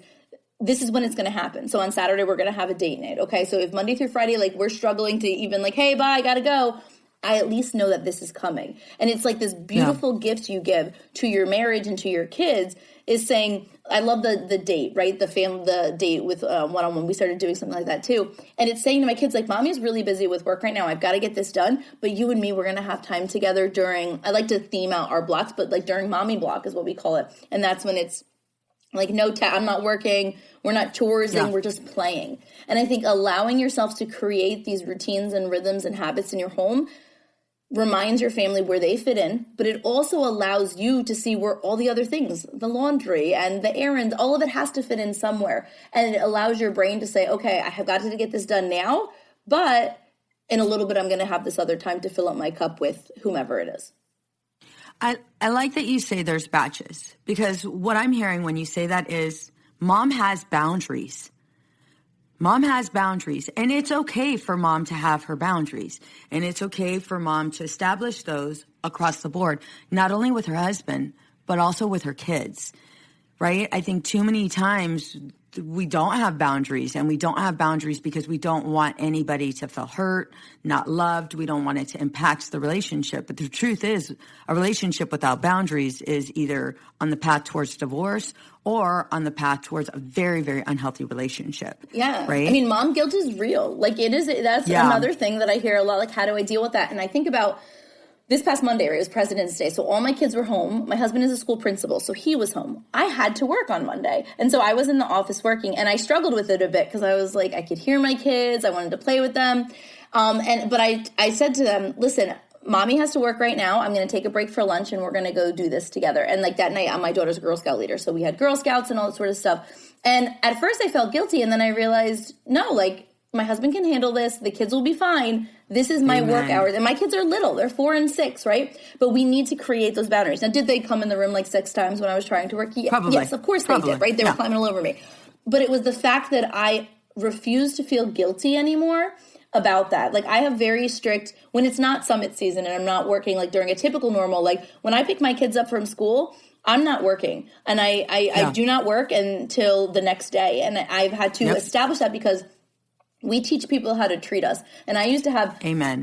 this is when it's going to happen. So on Saturday, we're going to have a date night. Okay. So if Monday through Friday, like we're struggling to even like, hey, bye, gotta go, I at least know that this is coming. And it's like this beautiful gift you give to your marriage and to your kids is saying, I love the date, right? The date with one-on-one. We started doing something like that too. And it's saying to my kids, like, mommy's really busy with work right now. I've got to get this done. But you and me, we're going to have time together during, I like to theme out our blocks, but like during mommy block is what we call it. And that's when it's like, I'm not working. We're not choresing. We're just playing. And I think allowing yourself to create these routines and rhythms and habits in your home reminds your family where they fit in, but it also allows you to see where all the other things, the laundry and the errands, all of it has to fit in somewhere. And it allows your brain to say, okay, I have got to get this done now, but in a little bit, I'm going to have this other time to fill up my cup with whomever it is. I like that you say there's batches, because what I'm hearing when you say that is mom has boundaries. Mom has boundaries, and it's okay for mom to have her boundaries, and it's okay for mom to establish those across the board, not only with her husband, but also with her kids, right? I think too many times we don't have boundaries, and we don't have boundaries because we don't want anybody to feel hurt, not loved. We don't want it to impact the relationship. But the truth is, a relationship without boundaries is either on the path towards divorce or on the path towards a very, very unhealthy relationship. Yeah. Right? I mean, mom guilt is real. Like it is, that's another thing that I hear a lot. Like, how do I deal with that? And I think about this past Monday, right, it was President's Day. So all my kids were home. My husband is a school principal, so he was home. I had to work on Monday. And so I was in the office working, and I struggled with it a bit because I was like, I could hear my kids. I wanted to play with them. But I said to them, listen, mommy has to work right now. I'm going to take a break for lunch, and we're going to go do this together. And like that night, my daughter's a Girl Scout leader. So we had Girl Scouts and all that sort of stuff. And at first I felt guilty. And then I realized, no, like my husband can handle this. The kids will be fine. This is my work hours. And my kids are little. They're 4 and 6, right? But we need to create those boundaries. Now, did they come in the room like 6 times when I was trying to work? Probably. Yes, of course they did, right? They were climbing all over me. But it was the fact that I refused to feel guilty anymore about that. Like I have very strict, when it's not summit season and I'm not working like during a typical normal, like when I pick my kids up from school, I'm not working. And I do not work until the next day. And I've had to establish that because we teach people how to treat us. And I used to have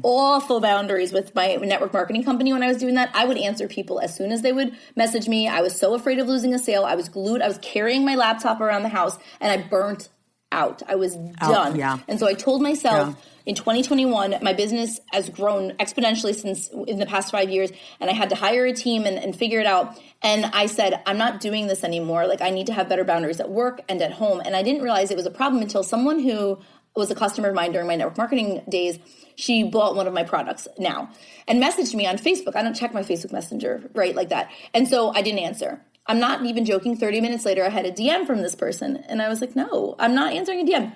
awful boundaries with my network marketing company when I was doing that. I would answer people as soon as they would message me. I was so afraid of losing a sale. I was glued. I was carrying my laptop around the house, and I burnt out. I was done. And so I told myself, In 2021, my business has grown exponentially since in the past 5 years, and I had to hire a team and figure it out. And I said, I'm not doing this anymore. Like, I need to have better boundaries at work and at home. And I didn't realize it was a problem until someone who was a customer of mine during my network marketing days, she bought one of my products now and messaged me on Facebook. I don't check my Facebook Messenger, right, like that. And so I didn't answer. I'm not even joking. 30 minutes later, I had a DM from this person. And I was like, no, I'm not answering a DM.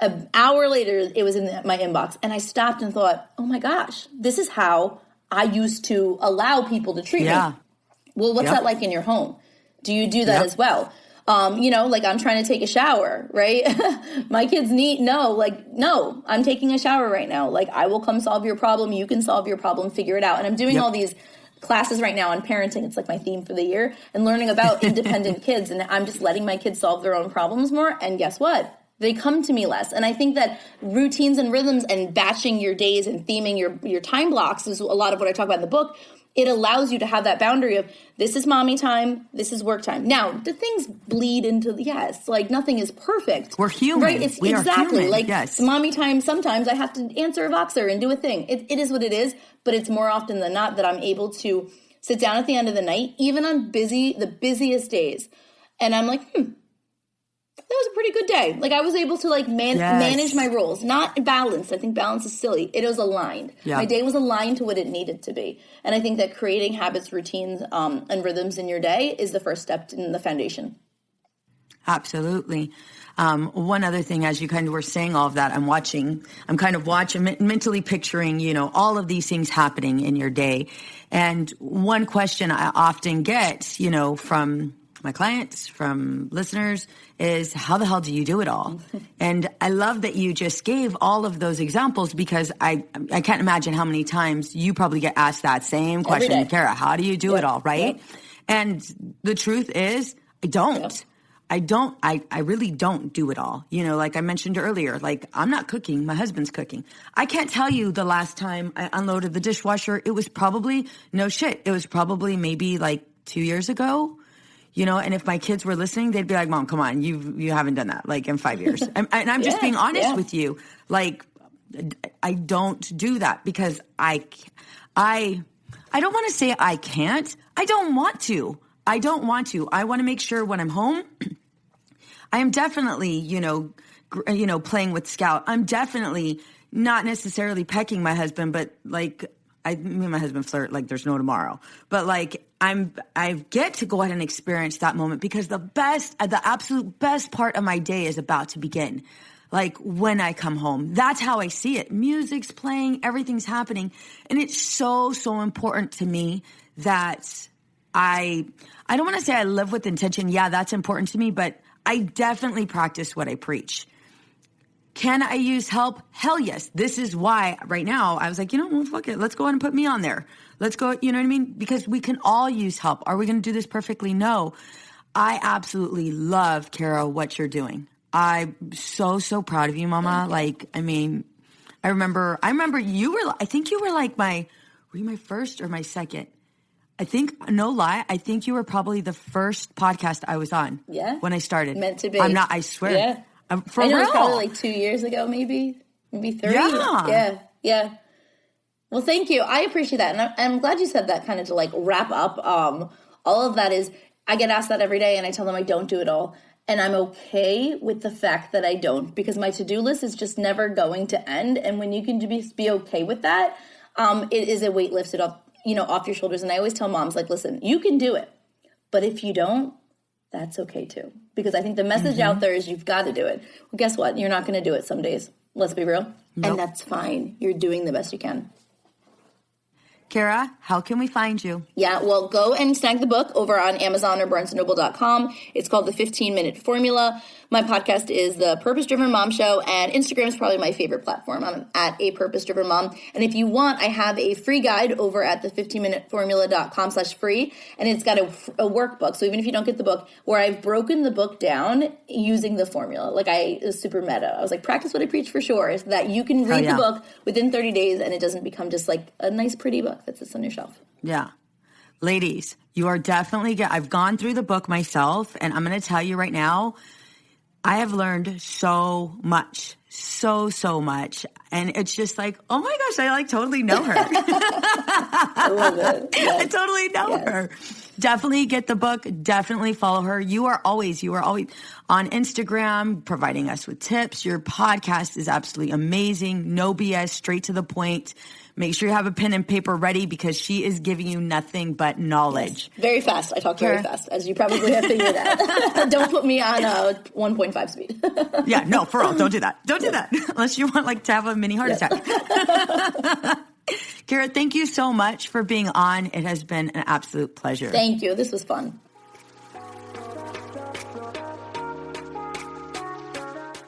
An hour later, it was in my inbox. And I stopped and thought, oh my gosh, this is how I used to allow people to treat me. Well, what's that like in your home? Do you do that as well? Like I'm trying to take a shower, right? My kids no, I'm taking a shower right now. Like, I will come solve your problem. You can solve your problem, figure it out. And I'm doing all these classes right now on parenting. It's like my theme for the year, and learning about independent kids. And I'm just letting my kids solve their own problems more. And guess what? They come to me less. And I think that routines and rhythms and batching your days and theming your time blocks is a lot of what I talk about in the book. It allows you to have that boundary of, this is mommy time, this is work time. Now, the things bleed into, like nothing is perfect. We're human. Right? It's we exactly. Are human. Like mommy time, sometimes I have to answer a Voxer and do a thing. It is what it is, but it's more often than not that I'm able to sit down at the end of the night, even on the busiest days. And I'm like, that was a pretty good day. Like, I was able to manage my roles, not balanced. I think balance is silly. It was aligned. Yeah. My day was aligned to what it needed to be. And I think that creating habits, routines, and rhythms in your day is the first step in the foundation. Absolutely. One other thing, as you kind of were saying all of that, I'm kind of watching, mentally picturing, all of these things happening in your day. And one question I often get, from my clients, from listeners, is how the hell do you do it all? And I love that you just gave all of those examples, because I can't imagine how many times you probably get asked that same question, Cara, how do you do it all, right? And the truth is, I don't. I really don't do it all. Like I mentioned earlier, like I'm not cooking, my husband's cooking. I can't tell you the last time I unloaded the dishwasher. It was probably, it was probably maybe like 2 years ago. And if my kids were listening, they'd be like, Mom, come on, you haven't done that like in 5 years. And I'm just being honest with you. Like, I don't do that because I don't want to say I can't. I don't want to. I want to make sure when I'm home, I am definitely, playing with Scout. I'm definitely not necessarily pecking my husband, but like me and my husband flirt like there's no tomorrow. But like I get to go ahead and experience that moment, because the absolute best part of my day is about to begin. Like when I come home, that's how I see it. Music's playing, everything's happening. And it's so, so important to me that I don't want to say I live with intention. Yeah, that's important to me, but I definitely practice what I preach. Can I use help? Hell yes. This is why right now I was like, fuck it. Let's go ahead and put me on there. Let's go, you know what I mean? Because we can all use help. Are we going to do this perfectly? No. I absolutely love, Cara, what you're doing. I'm so, so proud of you, Mama. Like, I remember you were, I think you were like were you my first or my second? I think, no lie, I think you were probably the first podcast I was on. Yeah. When I started. Meant to be. I'm not, I swear. Yeah. I know it was probably like 2 years ago, maybe 3. Yeah. Well, thank you. I appreciate that. And I'm glad you said that, kind of to like wrap up. All of that is, I get asked that every day and I tell them I don't do it all. And I'm okay with the fact that I don't, because my to-do list is just never going to end. And when you can be okay with that, it is a weight lifted off your shoulders. And I always tell moms, like, listen, you can do it. But if you don't, that's okay too. Because I think the message out there is you've got to do it. Well, guess what? You're not going to do it some days. Let's be real. Nope. And that's fine. You're doing the best you can. Cara, how can we find you? Yeah, well, go and snag the book over on Amazon or BarnesandNoble.com. It's called The 15-Minute Formula. My podcast is The Purpose Driven Mom Show, and Instagram is probably my favorite platform. I'm at A Purpose Driven Mom. And if you want, I have a free guide over at the15minuteformula.com/free, and it's got a workbook. So even if you don't get the book, where I've broken the book down using the formula. Like, it was super meta. I was like, practice what I preach for sure, is that you can read the book within 30 days and it doesn't become just like a nice, pretty book that sits on your shelf. Yeah. Ladies, you are definitely I've gone through the book myself, and I'm going to tell you right now, I have learned so much so much. And it's just like, oh my gosh, I like totally know her. I love it. Yes. I totally know her. Definitely get the book. Definitely follow her. You are always on Instagram providing us with tips. Your podcast is absolutely amazing. No BS, straight to the point. Make sure you have a pen and paper ready because she is giving you nothing but knowledge. Yes. Very fast. I talk very fast, as you probably have figured out. Don't put me on 1.5 speed. Yeah, no, for real. Don't do that. Don't do that. Unless you want to have a mini heart attack. Cara, thank you so much for being on. It has been an absolute pleasure. Thank you. This was fun.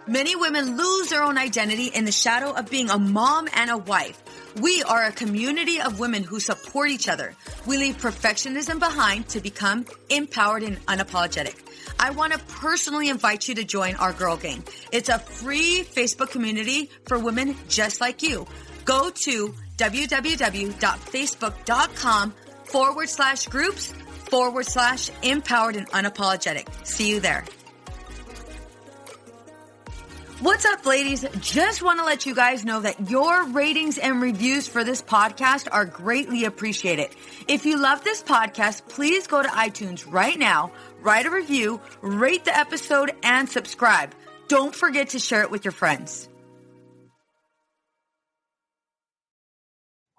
Many women lose their own identity in the shadow of being a mom and a wife. We are a community of women who support each other. We leave perfectionism behind to become empowered and unapologetic. I want to personally invite you to join our Girl Gang. It's a free Facebook community for women just like you. Go to www.facebook.com/groups/empowered and unapologetic. See you there. What's up, ladies? Just want to let you guys know that your ratings and reviews for this podcast are greatly appreciated. If you love this podcast, please go to iTunes right now, write a review, rate the episode, and subscribe. Don't forget to share it with your friends.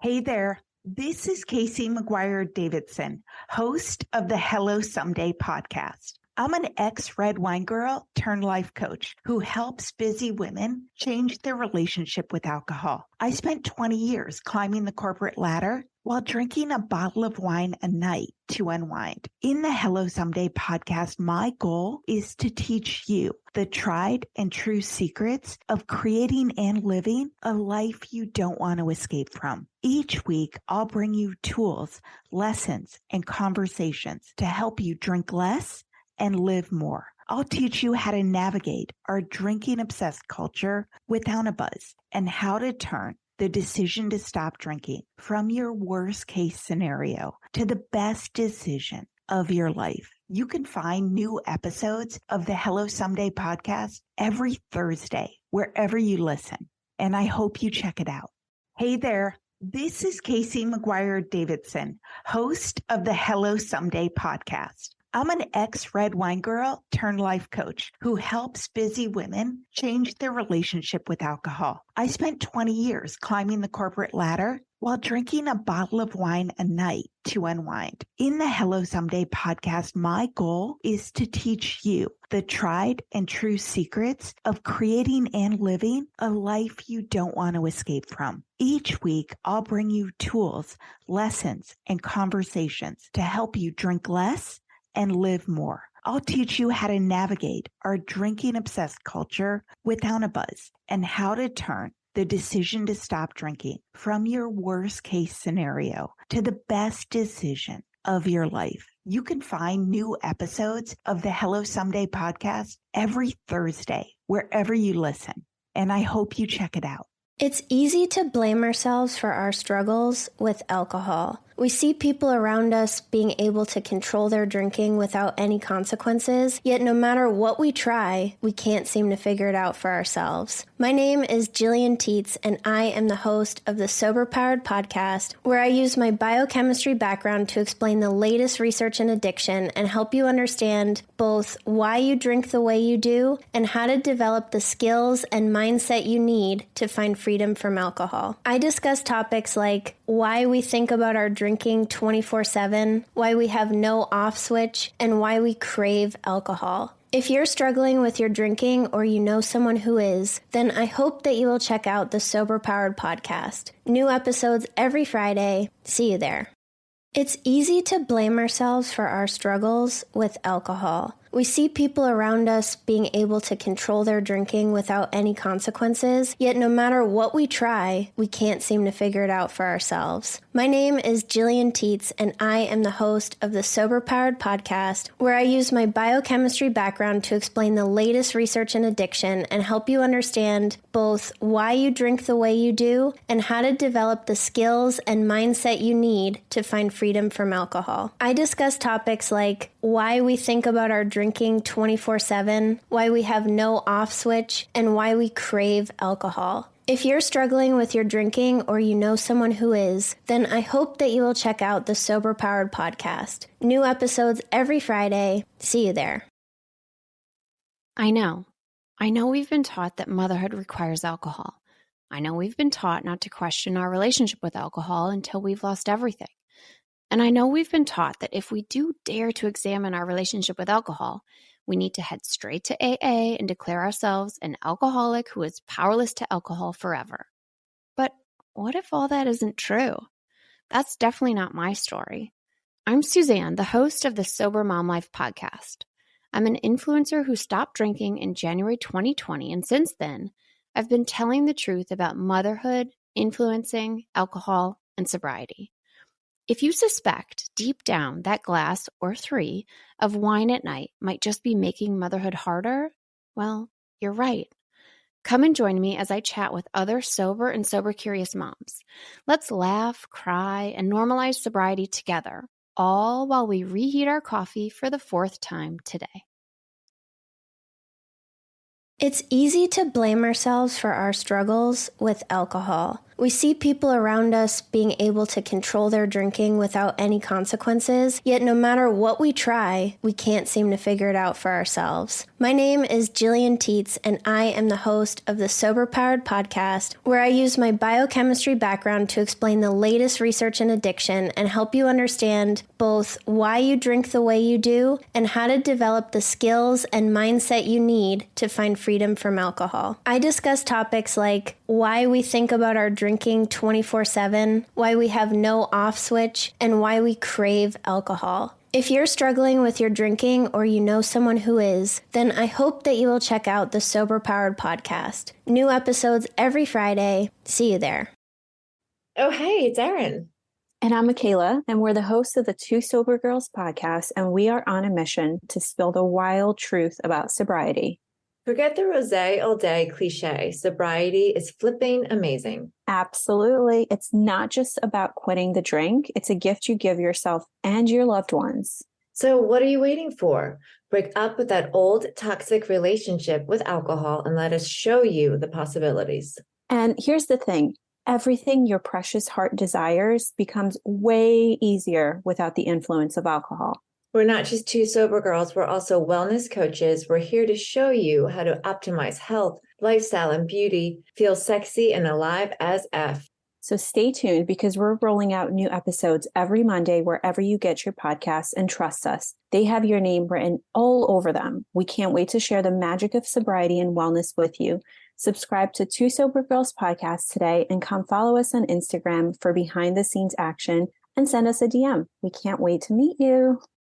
Hey there. This is Casey McGuire Davidson, host of the Hello Someday podcast. I'm an ex-red wine girl turned life coach who helps busy women change their relationship with alcohol. I spent 20 years climbing the corporate ladder while drinking a bottle of wine a night to unwind. In the Hello Someday podcast, my goal is to teach you the tried and true secrets of creating and living a life you don't want to escape from. Each week, I'll bring you tools, lessons, and conversations to help you drink less and live more. I'll teach you how to navigate our drinking-obsessed culture without a buzz and how to turn the decision to stop drinking from your worst-case scenario to the best decision of your life. You can find new episodes of the Hello Someday podcast every Thursday, wherever you listen, and I hope you check it out. Hey there, this is Casey McGuire Davidson, host of the Hello Someday podcast. I'm an ex-red wine girl turned life coach who helps busy women change their relationship with alcohol. I spent 20 years climbing the corporate ladder while drinking a bottle of wine a night to unwind. In the Hello Someday podcast, my goal is to teach you the tried and true secrets of creating and living a life you don't want to escape from. Each week, I'll bring you tools, lessons, and conversations to help you drink less and live more. I'll teach you how to navigate our drinking-obsessed culture without a buzz and how to turn the decision to stop drinking from your worst-case scenario to the best decision of your life. You can find new episodes of the Hello Someday podcast every Thursday, wherever you listen, and I hope you check it out. It's easy to blame ourselves for our struggles with alcohol. We see people around us being able to control their drinking without any consequences, yet no matter what we try, we can't seem to figure it out for ourselves. My name is Jillian Teets, and I am the host of the Sober Powered podcast, where I use my biochemistry background to explain the latest research in addiction and help you understand both why you drink the way you do and how to develop the skills and mindset you need to find freedom from alcohol. I discuss topics like why we think about our drinking 24/7, why we have no off switch, and why we crave alcohol. If you're struggling with your drinking or you know someone who is, then I hope that you will check out the Sober Powered podcast. New episodes every Friday. See you there. It's easy to blame ourselves for our struggles with alcohol. We see people around us being able to control their drinking without any consequences, yet no matter what we try, we can't seem to figure it out for ourselves. My name is Jillian Teets, and I am the host of the Sober Powered podcast, where I use my biochemistry background to explain the latest research in addiction and help you understand both why you drink the way you do and how to develop the skills and mindset you need to find freedom from alcohol. I discuss topics like why we think about our drinking 24/7, why we have no off switch, and why we crave alcohol. If you're struggling with your drinking or you know someone who is, then I hope that you will check out the Sober Powered podcast. New episodes every Friday. See you there. I know we've been taught that motherhood requires alcohol. I know we've been taught not to question our relationship with alcohol until we've lost everything. And I know we've been taught that if we do dare to examine our relationship with alcohol, we need to head straight to AA and declare ourselves an alcoholic who is powerless to alcohol forever. But what if all that isn't true? That's definitely not my story. I'm Suzanne, the host of the Sober Mom Life podcast. I'm an influencer who stopped drinking in January 2020, and since then, I've been telling the truth about motherhood, influencing, alcohol, and sobriety. If you suspect deep down that glass or 3 of wine at night might just be making motherhood harder, well, you're right. Come and join me as I chat with other sober and sober-curious moms. Let's laugh, cry, and normalize sobriety together, all while we reheat our coffee for the 4th time today. It's easy to blame ourselves for our struggles with alcohol. We see people around us being able to control their drinking without any consequences, yet no matter what we try, we can't seem to figure it out for ourselves. My name is Jillian Teets, and I am the host of the Sober Powered podcast, where I use my biochemistry background to explain the latest research in addiction and help you understand both why you drink the way you do and how to develop the skills and mindset you need to find freedom from alcohol. I discuss topics like why we think about our drinking 24/7, why we have no off switch, and why we crave alcohol. If you're struggling with your drinking or you know someone who is, then I hope that you will check out the Sober Powered podcast. New episodes every Friday. See you there. Oh, hey, it's Erin. And I'm Michaela, and we're the hosts of the Two Sober Girls podcast, and we are on a mission to spill the wild truth about sobriety. Forget the rosé all day cliche. Sobriety is flipping amazing. Absolutely. It's not just about quitting the drink. It's a gift you give yourself and your loved ones. So what are you waiting for? Break up with that old toxic relationship with alcohol and let us show you the possibilities. And here's the thing. Everything your precious heart desires becomes way easier without the influence of alcohol. We're not just two sober girls, we're also wellness coaches. We're here to show you how to optimize health, lifestyle, and beauty, feel sexy and alive as F. So stay tuned because we're rolling out new episodes every Monday wherever you get your podcasts, and trust us, they have your name written all over them. We can't wait to share the magic of sobriety and wellness with you. Subscribe to Two Sober Girls podcast today and come follow us on Instagram for behind the scenes action and send us a DM. We can't wait to meet you.